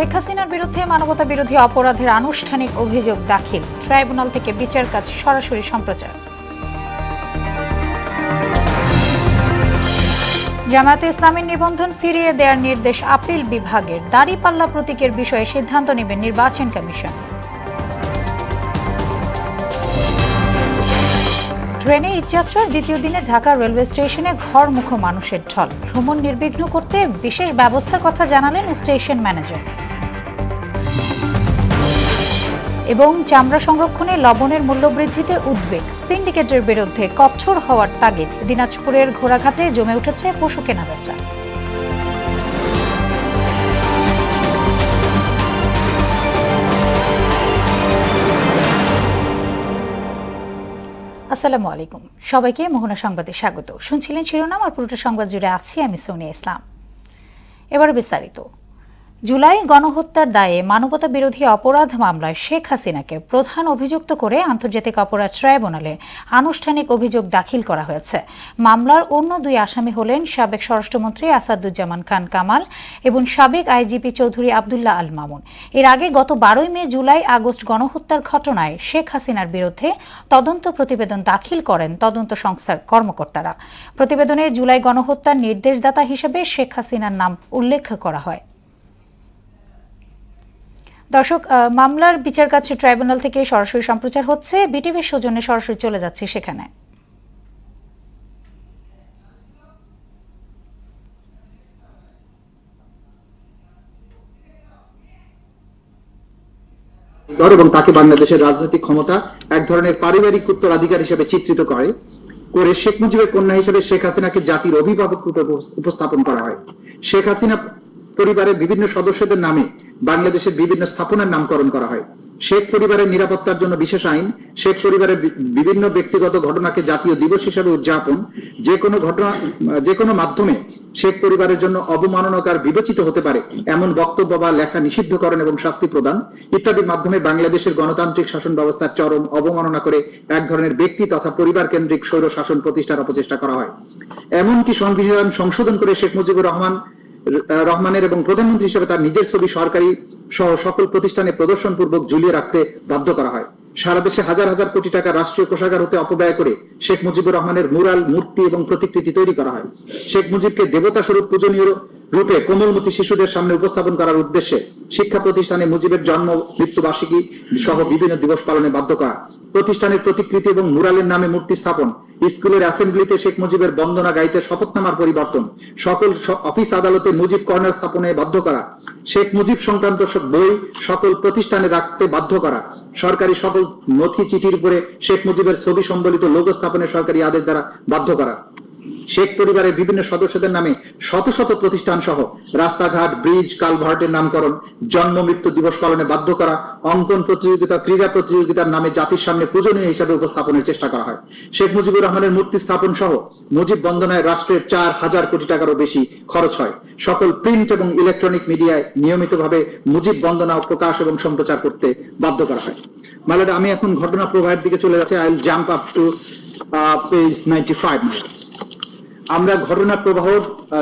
শেখ হাসিনার বিরুদ্ধে মানবতা বিরোধী অপরাধের আনুষ্ঠানিক অভিযোগ দাখিল, ট্রাইব্যুনাল থেকে বিচার কাজ সরাসরি সম্প্রচার। জামায়াতে ইসলামীর নিবন্ধন ফিরিয়ে দেওয়ার নির্দেশ আপিল বিভাগের, দাড়িপাল্লা প্রতীকের বিষয়ে সিদ্ধান্ত নেবে নির্বাচন কমিশন। ট্রেনে ঈদযাত্রার দ্বিতীয় দিনে ঢাকা রেলওয়ে স্টেশনে ঘরমুখো মানুষের ঢল, ভ্রমণ নির্বিঘ্ন করতে বিশেষ ব্যবস্থার কথা জানালেন স্টেশন ম্যানেজার। এবং চামড়া সংরক্ষণে লবণের মূল্যবৃদ্ধিতে উদ্বেগ, সিন্ডিকেটের বিরুদ্ধে কঠোর হওয়ার তাগিদ, দিনাজপুরের ঘোড়াঘাটে জমে উঠেছে পশু কেনাবেচা। আসসালামু আলাইকুম, সবাইকে মোহনা সংবাদে স্বাগত। শুনছিলেন শিরোনাম, আর পুরোটা সংবাদ জুড়ে আছি আমি সোনিয়া ইসলাম। এবার বিস্তারিত। জুলাই গণহত্যার দায়ে মানবতা বিরোধী অপরাধ মামলায় শেখ হাসিনাকে প্রধান অভিযুক্ত করে আন্তর্জাতিক অপরাধ ট্রাইব্যুনালে আনুষ্ঠানিক অভিযোগ দাখিল করা হয়েছে। মামলার অন্য দুই আসামি হলেন সাবেক স্বরাষ্ট্রমন্ত্রী আসাদুজ্জামান খান কামাল এবং সাবেক আইজিপি চৌধুরী আবদুল্লাহ আল মামুন। এর আগে গত 12 মে, জুলাই আগস্ট গণহত্যার ঘটনায় শেখ হাসিনার বিরুদ্ধে তদন্ত প্রতিবেদন দাখিল করেন তদন্ত সংস্থার কর্মকর্তারা। প্রতিবেদনে জুলাই গণহত্যার নির্দেশদাতা হিসেবে শেখ হাসিনার নাম উল্লেখ করা হয়। দর্শক, মামলার বিচার কাজ ট্রাইব্যুনাল থেকে সরাসরি সম্প্রচার হচ্ছে। বিটিভির সৌজন্যে সরাসরি চলে যাচ্ছে সেখানে। এবং তাকে বাংলাদেশের রাজনৈতিক ক্ষমতা এক ধরনের পারিবারিক উত্তরাধিকার হিসেবে চিত্রিত করে শেখ মুজিবের কন্যা হিসেবে শেখ হাসিনাকে জাতির অভিভাবক রূপে উপস্থাপন করা হয়। শেখ হাসিনা পরিবারের বিভিন্ন সদস্যদের নামে বাংলাদেশের বিভিন্ন স্থাপনার নামকরণ করা হয়। শেখ পরিবারের নিরাপত্তার জন্য বিশেষ আইন, শেখ পরিবারের বিভিন্ন ব্যক্তিগত ঘটনাকে জাতীয় দিবস হিসেবে উদযাপন, যে কোনো মাধ্যমে শেখ পরিবারের জন্য অবমাননাকার বিবেচিত হতে পারে এমন বক্তব্য বা লেখা নিষিদ্ধকরণ এবং শাস্তি প্রদান ইত্যাদির মাধ্যমে বাংলাদেশের গণতান্ত্রিক শাসন ব্যবস্থার চরম অবমাননা করে এক ধরনের ব্যক্তি তথা পরিবার কেন্দ্রিক স্বৈর শাসন প্রতিষ্ঠার অপচেষ্টা করা হয়। এমনকি সংবিধান সংশোধন করে শেখ মুজিবুর রহমানের এবং প্রধানমন্ত্রী হিসেবে তার নিজের ছবি সরকারি সহ সকল প্রতিষ্ঠানে প্রদর্শন পূর্বক ঝুলিয়ে রাখতে বাধ্য করা হয়। সারা দেশে হাজার হাজার কোটি টাকা রাষ্ট্রীয় কোষাগার হতে অপব্যয় করে শেখ মুজিবুর রহমানের মুরাল, মূর্তি এবং প্রতিকৃতি তৈরি করা হয়। শেখ মুজিবকে দেবতা স্বরূপ পূজনীয় রূপে কোমলমতি শিশুদের সামনে উপস্থাপন করার উদ্দেশ্যে শিক্ষা প্রতিষ্ঠানে মুজিবের জন্ম মৃত্যুবার্ষিকী সহ বিভিন্ন দিবস পালনে বাধ্য করা, প্রতিষ্ঠানের প্রতিকৃতি এবং মুরালের নামে মূর্তি স্থাপন, স্কুলের অ্যাসেম্বলিতে শেখ মুজিবের বন্দনা গাইতে শপথনামার পরিবর্তন, সকল অফিস আদালতে মুজিব কর্নার স্থাপনে বাধ্য করা, শেখ মুজিব সংক্রান্ত বই সকল প্রতিষ্ঠানে রাখতে বাধ্য করা, সরকারি সকল নথি চিঠির উপরে শেখ মুজিবের ছবি সম্বলিত লোগো স্থাপনে সরকারি আদেশ দ্বারা বাধ্য করা, শেখ পরিবারের বিভিন্ন সদস্যদের নামে শত শত প্রতিষ্ঠান সহ রাস্তাঘাট, ব্রিজ, কালভার্টের নামকরণ, জন্ম মৃত্যু দিবস পালনে বাধ্য করা, অঙ্কন প্রতিযোগিতা, ক্রীড়া প্রতিযোগিতার নামে জাতির সামনে পূজনীয় হিসাবে উপস্থাপনের চেষ্টা করা হয়। শেখ মুজিবুর রহমানের মূর্তি স্থাপন সহ মুজিব বন্দনায় রাষ্ট্রের 4000 কোটি টাকারও বেশি খরচ হয়। সকল প্রিন্ট এবং ইলেকট্রনিক মিডিয়ায় নিয়মিতভাবে মুজিব বন্দনা প্রকাশ এবং সম্প্রচার করতে বাধ্য করা হয়। মালাটা, আমি এখন ঘটনা প্রবাহের দিকে চলে যাচ্ছি। I will jump up to page 95। আমরা ঘটনা প্রবাহ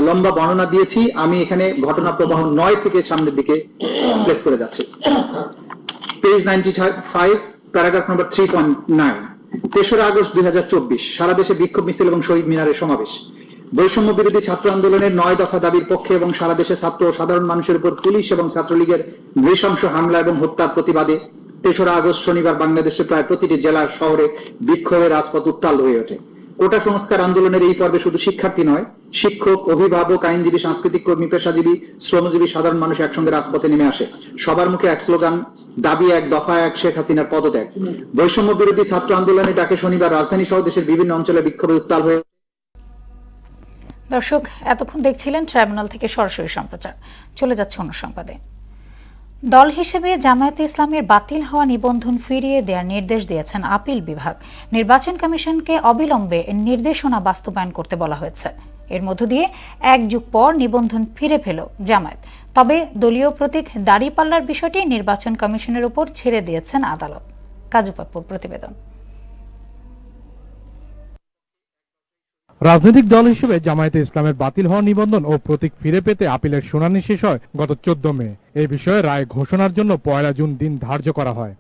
লম্বা বর্ণনা দিয়েছি, আমি এখানে ঘটনা প্রবাহ 9 থেকে সামনের দিকে প্লেস করে যাচ্ছি। পেজ 95, প্যারাগ্রাফ নম্বর 3.9। 3রা আগস্ট 2024 সারা দেশে বিক্ষোভ মিছিল এবং শহীদ মিনারের সমাবেশ। বৈষম্য বিরোধী ছাত্র আন্দোলনের 9 দফা দাবির পক্ষে এবং সারা দেশে ছাত্র ও সাধারণ মানুষের উপর পুলিশ এবং ছাত্রলীগের নৃশংস হামলা এবং হত্যার প্রতিবাদে 3রা আগস্ট শনিবার বাংলাদেশের প্রায় প্রতিটি জেলা শহরে বিক্ষোভের রাজপথ উত্তাল হয়ে ওঠে। কোটা সংস্কার আন্দোলনের এই পর্বে শুধু শিক্ষার্থী নয়, শিক্ষক, অভিভাবক, আইনজীবী, সাংস্কৃতিক কর্মী, পেশাজীবী, শ্রমজীবী, সাধারণ মানুষ একসঙ্গে রাজপথে নেমে আসে। সবার মুখে এক স্লোগান, দাবি এক, দফা এক, শেখ হাসিনার পদত্যাগ। বৈষম্য বিরোধী ছাত্র আন্দোলনের ডাকে শনিবার রাজধানী সহ দেশের বিভিন্ন অঞ্চলে বিক্ষোভে উত্তাল হয়ে। দর্শক, এতক্ষণ দেখছিলেন ট্রাইব্যুনাল থেকে সরাসরি সম্প্রচার। চলে যাচ্ছে অন্য সংবাদে। দল হিসেবে জামায়াতে ইসলামের বাতিল হওয়া নিবন্ধন ফিরিয়ে দেওয়ার নির্দেশ দিয়েছেন আপিল বিভাগ। নির্বাচন কমিশনকে অবিলম্বে নির্দেশনা বাস্তবায়ন করতে বলা হয়েছে। এর মধ্য দিয়ে 1 যুগ পর নিবন্ধন ফিরে পেল জামায়াত। তবে দলীয় প্রতীক দাড়িপাল্লার বিষয়টি নির্বাচন কমিশনের উপর ছেড়ে দিয়েছেন আদালত। কাজু পাপ্পুর প্রতিবেদন। রাজনৈতিক দল হিসেবে জামায়াতে ইসলামের বাতিল হওয়া নিবন্ধন ও প্রতীক ফিরে পেতে আপিলের শুনানি শেষ হয় গত 14 মে। এই বিষয়ে রায় ঘোষণার জন্য 1 জুন দিন ধার্য করা হয়।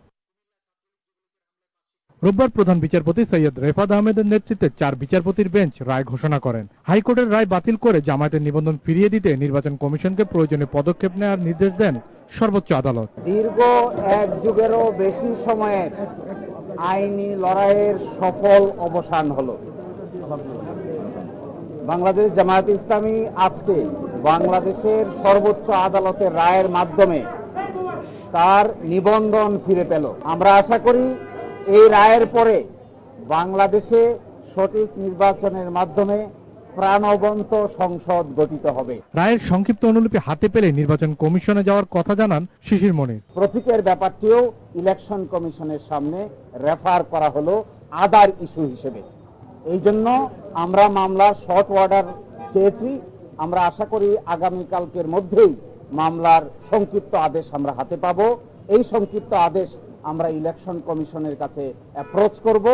রোববার প্রধান বিচারপতি সৈয়দ রেফাত আহমেদের নেতৃত্বে 4 বিচারপতির বেঞ্চ রায় ঘোষণা করেন। হাইকোর্টের রায় বাতিল করে জামায়াতের নিবন্ধন ফিরিয়ে দিতে নির্বাচন কমিশনকে প্রয়োজনীয় পদক্ষেপ নেওয়ার নির্দেশ দেন সর্বোচ্চ আদালত। দীর্ঘ 1 যুগেরও বেশি সময়ের আইনি লড়াইয়ের সফল অবসান হলো। বাংলাদেশ জামায়াতে ইসলামী আজকে বাংলাদেশের সর্বোচ্চ আদালতের রায়ের মাধ্যমে তার নিবন্ধন ফিরে পেল। আমরা আশা করি এই রায়ের পরে বাংলাদেশে সঠিক নির্বাচনের মাধ্যমে প্রাণবন্ত সংসদ গঠিত হবে। রায়ের সংক্ষিপ্ত অনুলিপি হাতে পেলে নির্বাচন কমিশনে যাওয়ার কথা জানান শিশির মনির। প্রতীকের ব্যাপারটিও ইলেকশন কমিশনের সামনে রেফার করা হলো আদার ইস্যু হিসেবে। এই জন্য আমরা মামলার শর্ট অর্ডার চেয়েছি। আমরা আশা করি আগামীকালকের মধ্যেই মামলার সংক্ষিপ্ত আদেশ আমরা হাতে পাবো। এই সংক্ষিপ্ত আদেশ আমরা ইলেকশন কমিশনের কাছে অ্যাপ্রোচ করব।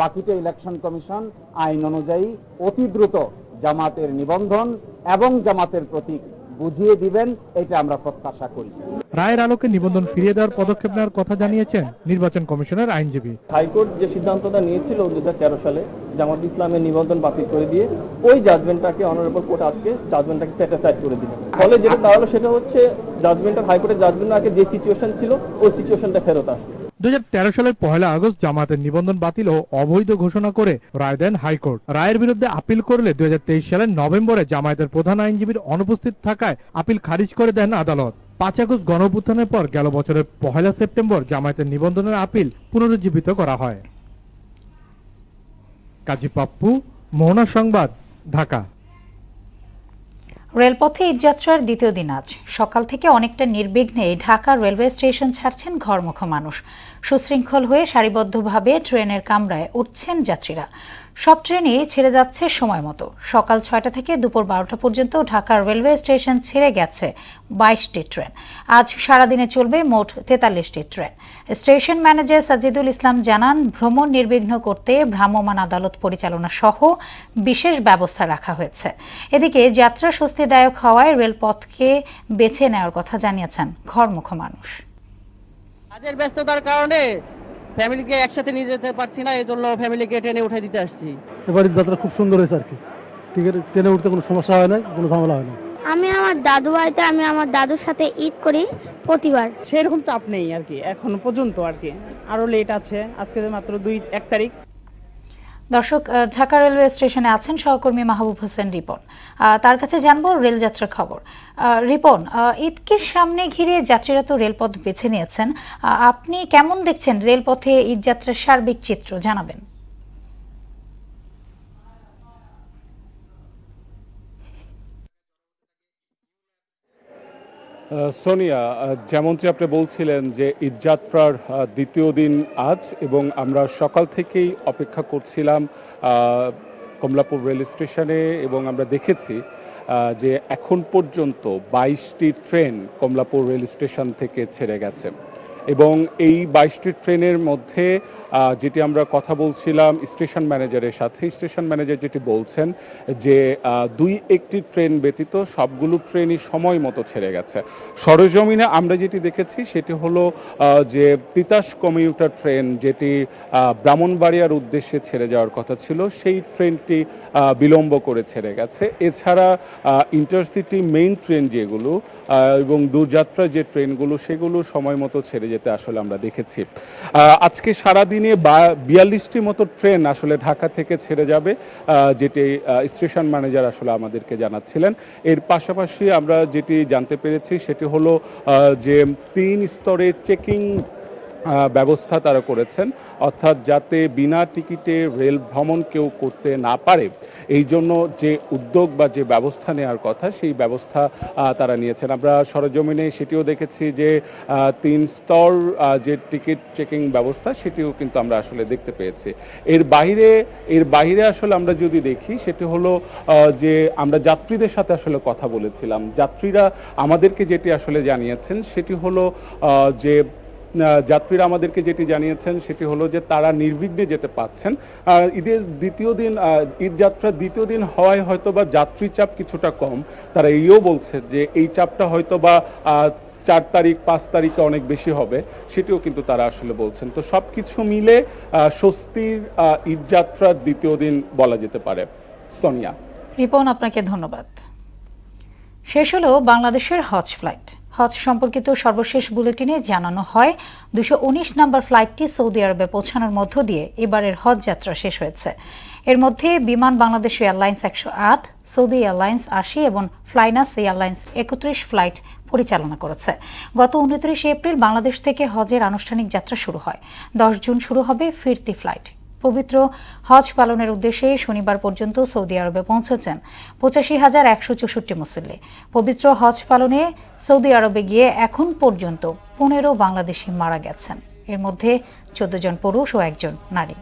বাকিটা ইলেকশন কমিশন আইন অনুযায়ী অতি দ্রুত জামাতের নিবন্ধন এবং জামাতের প্রতীক বুঝিয়ে দিবেন, এটা আমরা প্রত্যাশা করি। রায়ের আলোকে নিবন্ধন ফিরিয়ে দেওয়ার পদক্ষেপ নেওয়ার কথা জানিয়েছেন নির্বাচন কমিশনের আইনজীবী। হাইকোর্ট যে সিদ্ধান্তটা নিয়েছিল 2013 সালে জামাত ইসলামের নিবন্ধন বাতিল করে দিয়ে ওই জাজমেন্টটাকে অনারেবল কোর্ট আজকে জাজমেন্টটাকে সেট অ্যাসাইড করে দিল। ফলে যেটা তাহলে সেটা হচ্ছে জাজমেন্টের হাইকোর্টের জাজমেন্টের আগে যে সিচুয়েশন ছিল ওই সিচুয়েশনটা ফেরত আসবে। 2013 সালের 1 আগস্ট জামাতের নিবন্ধন বাতিল ও অবৈধ ঘোষণা করে রায় দেন হাইকোর্ট। রায়ের বিরুদ্ধে আপিল করলে 2023 সালের নভেম্বরে জামায়াতের প্রধান আইনজীবীর অনুপস্থিত থাকায় আপিল খারিজ করে দেন আদালত। 5 আগস্ট গণঅভ্যুত্থানের পর গেল বছরের 1 সেপ্টেম্বর জামায়াতের নিবন্ধনের আপিল পুনরুজ্জীবিত করা হয়। কাজী পাপ্পু, মোহনা সংবাদ, ঢাকা। রেলপথে ঈদযাত্রার দ্বিতীয় দিন আজ সকাল থেকে অনেকটা নির্বিঘ্নে ঢাকা রেলওয়ে স্টেশন ছাড়ছেন ঘরমুখ মানুষ। সুশৃঙ্খল হয়ে সারিবদ্ধভাবে ট্রেনের কামরায় উঠছেন যাত্রীরা। সব ট্রেনই ছেড়ে যাচ্ছে সময় মতো। সকাল 6টা থেকে দুপুর 12টা পর্যন্ত ঢাকা রেলওয়ে স্টেশন ছেড়ে গেছে 22টি ট্রেন। আজ সারাদিনে চলবে মোট 43টি ট্রেন। স্টেশন ম্যানেজার সাজিদুল ইসলাম জানান, ভ্রমণ নির্বিঘ্ন করতে ভ্রাম্যমাণ আদালত পরিচালনা সহ বিশেষ ব্যবস্থা রাখা হয়েছে। এদিকে যাত্রা স্বস্তিদায়ক হওয়ায় রেলপথকে বেছে নেওয়ার কথা জানিয়েছেন ঘরমুখ মানুষ। কাজের ব্যস্ততার কারণে ফ্যামিলিকে একসাথে নিয়ে যেতে পারছি না, এজন্য ফ্যামিলিকে ট্রেনে উঠে দিতে আসছি। এবার যাত্রা খুব সুন্দর হয়েছে আর কি। ট্রেনে উঠতে কোনো সমস্যা হয় না, কোনো ঝামেলা হয় না। আমি আমার দাদু বাড়িতে আমার দাদুর সাথে ঈদ করি প্রতিবার। সেরকম চাপ নেই আর কি এখনো পর্যন্ত, আর কি আরো লেট আছে। আজকে মাত্র 1 তারিখ। দর্শক, ঢাকা রেলওয়ে স্টেশনে আছেন সহকর্মী মাহবুব হোসেন রিপন। তার কাছে জানবো রেলযাত্রার খবর। রিপন, ঈদকে সামনে ঘিরে যাত্রীরা তো রেলপথ বেছে নিয়েছেন। আপনি কেমন দেখছেন রেলপথে ঈদযাত্রার সার্বিক চিত্র, জানাবেন। সোনিয়া, যেমনটি আপনি বলছিলেন যে ঈদযাত্রার দ্বিতীয় দিন আজ, এবং আমরা সকাল থেকেই অপেক্ষা করছিলাম কমলাপুর রেল স্টেশনে, এবং আমরা দেখেছি যে এখন পর্যন্ত 22টি ট্রেন কমলাপুর রেল স্টেশন থেকে ছেড়ে গেছে। এবং এই 22টি ট্রেনের মধ্যে যেটি আমরা কথা বলছিলাম স্টেশন ম্যানেজারের সাথে, স্টেশন ম্যানেজার যেটি বলছেন যে 2-1টি ট্রেন ব্যতীত সবগুলো ট্রেনই সময় মতো ছেড়ে গেছে। সরেজমিনে আমরা যেটি দেখেছি সেটি হলো যে তিতাস কমিউটার ট্রেন, যেটি ব্রাহ্মণবাড়িয়ার উদ্দেশ্যে ছেড়ে যাওয়ার কথা ছিল, সেই ট্রেনটি বিলম্ব করে ছেড়ে গেছে। এছাড়া ইন্টারসিটি মেইন ট্রেন যেগুলো এবং দূরযাত্রা যে ট্রেনগুলো, সেগুলো সময় মতো ছেড়ে যেতে আসলে আমরা দেখেছি। আজকে সারাদিনে 42টি মতো ট্রেন আসলে ঢাকা থেকে ছেড়ে যাবে, যেটি স্টেশন ম্যানেজার আসলে আমাদেরকে জানাচ্ছিলেন। এর পাশাপাশি আমরা যেটি জানতে পেরেছি সেটি হলো যে 3 স্তরে চেকিং ব্যবস্থা তারা করেছেন, অর্থাৎ যাতে বিনা টিকিটে রেল ভ্রমণ কেউ করতে না পারে, এই জন্য যে উদ্যোগ বা যে ব্যবস্থা নেওয়ার কথা সেই ব্যবস্থা তারা নিয়েছেন। আমরা সরেজমিনে সেটিও দেখেছি যে 3 স্তর যে টিকিট চেকিং ব্যবস্থা সেটিও কিন্তু আমরা আসলে দেখতে পেয়েছি। এর বাইরে আসলে আমরা যদি দেখি সেটি হলো যে আমরা যাত্রীদের সাথে আসলে কথা বলেছিলাম। যাত্রীরা আমাদেরকে যেটি আসলে জানিয়েছেন সেটি হলো যে যাত্রীরা আমাদেরকে যেটি জানিয়েছেন সেটি হলো যে তারা নির্বিঘ্নে যেতে পাচ্ছেন। ঈদের দ্বিতীয় দিন, ঈদ যাত্রার দ্বিতীয় দিন হওয়ায় হয়তো বা যাত্রী চাপ কিছুটা কম। তারা এইও বলছে যে এই চাপটা হয়তো বা 4 তারিখ 5 তারিখে অনেক বেশি হবে, সেটিও কিন্তু তারা আসলে বলছেন। তো সবকিছু মিলে স্বস্তির ঈদ যাত্রার দ্বিতীয় দিন বলা যেতে পারে। সোনিয়া। রিপন, আপনাকে ধন্যবাদ। শেষ হলো বাংলাদেশের হজ ফ্লাইট। হজ সম্পর্কিত সর্বশেষ বুলেটিনে জানানো হয় 219 নম্বর ফ্লাইটটি সৌদি আরবে পৌঁছানোর মধ্য দিয়ে এবারের হজ যাত্রা শেষ হয়েছে। এর মধ্যে বিমান বাংলাদেশ এয়ারলাইন্স 108, সৌদি এয়ারলাইন্স 80 এবং ফ্লাইনাস এয়ারলাইন্স 31 ফ্লাইট পরিচালনা করেছে। গত 29 এপ্রিল বাংলাদেশ থেকে হজের আনুষ্ঠানিক যাত্রা শুরু হয়। 10 জুন শুরু হবে ফিরতি ফ্লাইট। পবিত্র হজ পালনের উদ্দেশ্যে শনিবার পর্যন্ত সৌদি আরবে পৌঁছেছেন 85,164 মুসল্লি। পবিত্র হজ পালনে সৌদি আরবে গিয়ে এখন পর্যন্ত 15 বাংলাদেশি মারা গেছেন। এর মধ্যে 14 জন পুরুষ ও 1 জন নারী।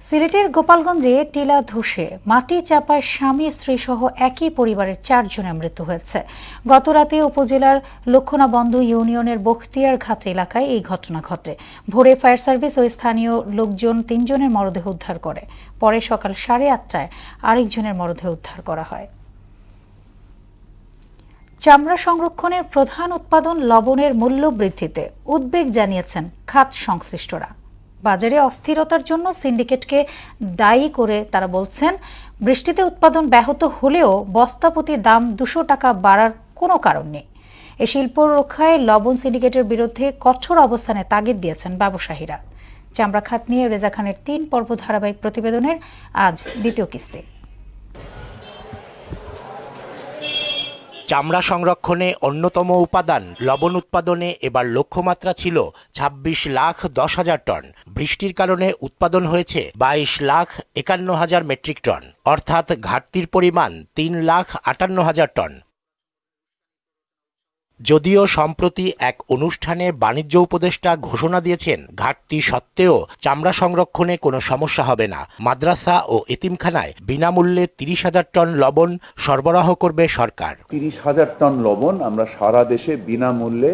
সিলেটের গোপালগঞ্জে টিলা ধসে মাটি চাপায় স্বামী স্ত্রী সহ একই পরিবারের 4 জনের মৃত্যু হয়েছে। গতরাতে উপজেলার লক্ষণাবন্ধু ইউনিয়নের বখতিয়ার ঘাট এলাকায় এই ঘটনা ঘটে। ভোরে ফায়ার সার্ভিস ও স্থানীয় লোকজন 3 জনের মরদেহ উদ্ধার করে। পরে সকাল 8:30টায় আরেকজনের মরদেহ উদ্ধার করা হয়। চামড়া সংরক্ষণের প্রধান উৎপাদন লবণের মূল্য বৃদ্ধিতে উদ্বেগ জানিয়েছেন খাত সংশ্লিষ্টরা। বাজারে অস্থিরতার জন্য সিন্ডিকেটকে দায়ী করে তারা বলছেন, বৃষ্টিতে উৎপাদন ব্যাহত হলেও বস্তাপ্রতি দাম 200 টাকা বাড়ার কোনো কারণ নেই। এ শিল্প রক্ষায় লবণ সিন্ডিকেটের বিরুদ্ধে কঠোর অবস্থানে তাগিদ দিয়েছেন ব্যবসায়ীরা। চামড়া খাত নিয়ে রেজা খানের 3 পর্ব ধারাবাহিক প্রতিবেদনের আজ দ্বিতীয় কিস্তি। চামড়া সংরক্ষণে অন্যতম উপাদান লবণ উৎপাদনে এবার লক্ষ্যমাত্রা ছিল 26,10,000 টন। বৃষ্টির কারণে উৎপাদন হয়েছে 22,51,000 মেট্রিক টন, অর্থাৎ ঘাটতির পরিমাণ 3,58,000 টন। যদিও সম্প্রতি এক অনুষ্ঠানে বাণিজ্য উপদেষ্টা ঘোষণা দিয়েছেন, ঘাটতি সত্ত্বেও চামড়া সংরক্ষণে কোনো সমস্যা হবে না। মাদ্রাসা ও এতিমখানায় বিনামূল্যে 30,000 টন লবণ সরবরাহ করবে সরকার। 30,000 টন লবণ আমরা সারা দেশে বিনামূল্যে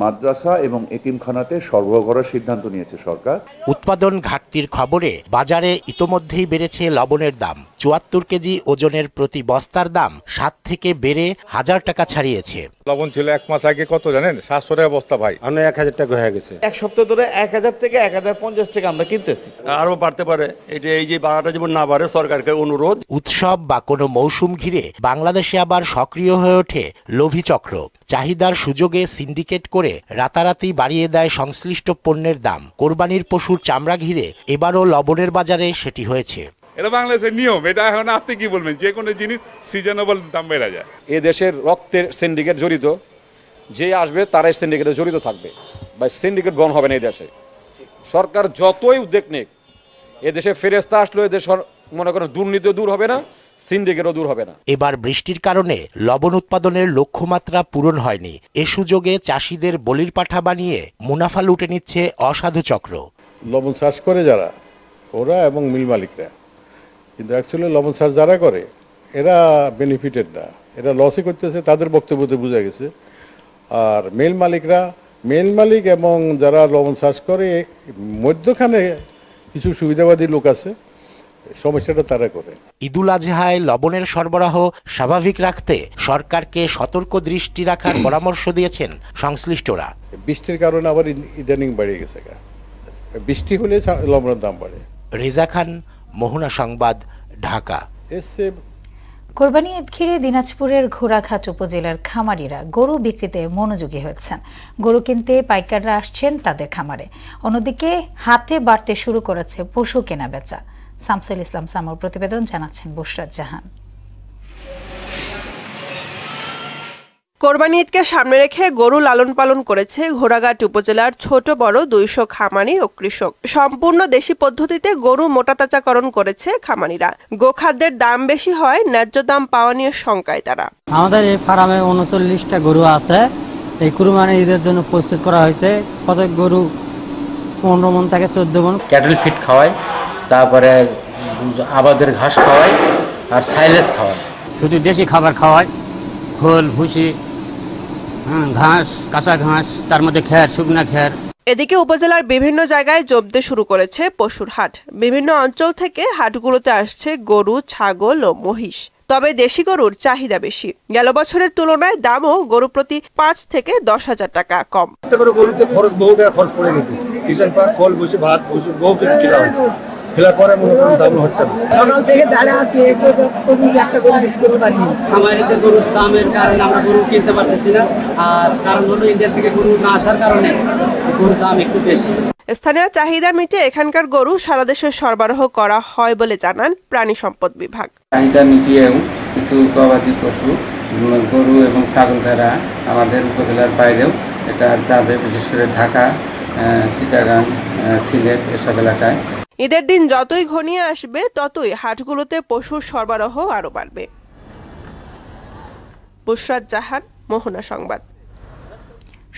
মাদ্রাসা এবং এতিমখানাতে সরবরাহ করার সিদ্ধান্ত নিয়েছে সরকার। উৎপাদন ঘাটতির খবরে বাজারে ইতোমধ্যেই বেড়েছে লবণের দাম। 74 কেজি ওজনের প্রতি বস্তার দাম 7 থেকে বেড়ে 1000 টাকা ছাড়িয়েছে। লবণ ছিল 1 মাস আগে কত জানেন? 700 টাকা বস্তা ভাই, 1000 টাকা হয়ে গেছে। এক সপ্তাহ ধরে 1000 থেকে 1050 টাকা আমরা কিনতেছি। আরো বাড়তে পারে। এই যে বাড়াটা যেমন না বাড়ে, সরকারকে অনুরোধ। উৎসব বা কোনো মৌসুম ঘিরে বাংলাদেশে আবার সক্রিয় হয়ে ওঠে লোভী চক্র। চাহিদার সুযোগে সিন্ডিকেট করে রাতারাতি বাড়িয়ে দেয় সংশ্লিষ্ট পণ্যের দাম। কোরবানির পশুর চামড়া ঘিরে এবারও লবণের বাজারে সেটি হয়েছে। এটা বাংলাদেশের নিয়ম। এটা এখন আপনি কি বলবেন, যে কোনো জিনিস সিজনেবল দাম বেড়ে যায়। এ দেশের রক্তের সিন্ডিকেট জড়িত, যে আসবে তারাই সিন্ডিকেটে জড়িত থাকবে, বা সিন্ডিকেট বন্ধ হবে না এই দেশে। সরকার যতই উদ্যোগ নিক, এ দেশে ফেরেস্তা আসলে এ দেশের মনে করেন দুর্নীতিও দূর হবে না, সিন্ডিকেটও দূর হবে না। এবার বৃষ্টির কারণে লবণ উৎপাদনের লক্ষ্যমাত্রা পূরণ হয়নি। এ সুযোগে চাষিদের বলির পাঠা বানিয়ে মুনাফা লুটে নিচ্ছে অসাধু চক্র। লবণ চাষ করে যারা, ওরা এবং মিল মালিকরা, কিন্তু অ্যাকচুয়ালি লবণ চাষ যারা করে এরা বেনিফিটেড না, এরা লসই করতেছে, তাদের বক্তব্যতে বোঝা গেছে। আর মিল মালিক এবং যারা লবণ চাষ করে মধ্যখানে কিছু সুবিধাবাদী লোক আছে, সমস্যাটা তারা করে। ঈদুল আজহায় লবণের সরবরাহ স্বাভাবিক রাখতে সরকারকে সতর্ক দৃষ্টি রাখার পরামর্শ দিয়েছেন সংশ্লিষ্টরা। বৃষ্টির কারণে আবার ইদানিং বেড়ে গেছে, বৃষ্টি হলে লবণের দাম বাড়ে। রেজা খান, মোহনা সংবাদ, ঢাকা। কোরবানি ঈদ ঘিরে দিনাজপুরের ঘোড়াঘাট উপজেলার খামারিরা গরু বিক্রিতে মনোযোগী হয়েছেন। গরু কিনতে পাইকাররা আসছেন তাদের খামারে। অন্যদিকে হাটে বাড়তে শুরু করেছে পশু কেনা বেচা। শামসুল ইসলাম সামুর প্রতিবেদন, জানাচ্ছেন বুশরাত জাহান। কোরবানি ঈদকে সামনে রেখে গরু লালন পালন করেছে ঘোড়াঘাট উপজেলার ছোট বড় 200 খামারি ও কৃষক। সম্পূর্ণ দেশি পদ্ধতিতে গরু মোটাতাজাকরণ করেছে খামারিরা। গোখাদ্যের দাম বেশি হয়, ন্যায্য দাম পাওয়া নিয়ে শঙ্কায় তারা। আমাদের এই ফার্মে 39টা গরু আছে। এই কুরবানি ঈদের জন্য প্রস্তুত করা হয়েছে। প্রত্যেক গরু 15 মণ থেকে 14 মণ ক্যাটেল ফিড খাওয়ায়, তারপরে আবাদের ঘাস খাওয়ায় আর সাইলেজ খাওয়ায়। শুধু দেশি খাবার খাওয়ায়, খোল ভুসি ঘাস, কাঁচা ঘাস, তার মধ্যে খ্যার, শুকনা খ্যার। এদিকে উপজেলার বিভিন্ন জায়গায় জমতে শুরু করেছে পশুর হাট। বিভিন্ন অঞ্চল থেকে হাটগুলোতে আসছে গরু, ছাগল ও মহিষ। তবে দেশি গরুর চাহিদা বেশি। গেল বছরের তুলনায় দামও গরু প্রতি 5 থেকে 10,000 টাকা কম। গরুতে খরচ বহু টাকা খরচ পড়ে গেছে। কিষান পাক, খোল বসে, ভাত বসে, বহু কিছু কিনা হয়েছে। খেলার পরে মনে করেন দাম হচ্ছে না। সকাল থেকে দাঁড়া আছে, একটা গরু বিক্রি করতে পারিনি। খামারিদের গরুর দামের কারণে আমরা গরু কিনতে পারতেছি না, আর কারণ হলো ইন্ডিয়া থেকে গরু না আসার কারণে গরুর দাম একটু বেশি। স্থানীয় চাহিদা মিটে এখানকার গরু সারা দেশে সরবরাহ করা হয় বলে জানান প্রাণী সম্পদ বিভাগ। চাহিদা মিটিয়েও কিছু গবাদি পশু, গরু এবং ছাগল ভেড়া আমাদের উপজেলার বাইরেও এটা যাবে, বিশেষ করে ঢাকা, চিটাগাং, সিলেট এসব এলাকায়। ঈদের দিন যতই ঘনিয়ে আসবে ততই হাটগুলোতে পশুর সরবরাহ আরো বাড়বে। বুশরাত জাহান, মোহনা সংবাদ।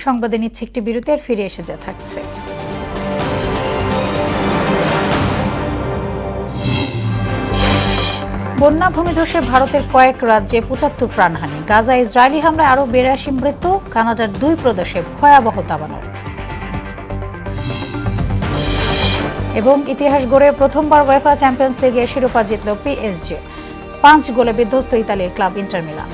সংবাদে নিচ্ছে একটি বিরতি, আর ফিরে এসে যা থাকছে। বন্যা ভূমিধসে ভারতের কয়েক রাজ্যে 75 প্রাণহানি। গাজা ইসরায়েলি হামলায় আরো 82 মৃত্যু। কানাডার 2 প্রদেশে ভয়াবহ দাবানল। এবং ইতিহাস গড়ে প্রথমবার উয়েফা চ্যাম্পিয়ন্স লিগের শিরোপা জিতল পিএসজি। 5 গোলে বিধ্বস্ত ইতালির ক্লাব ইন্টার মিলান।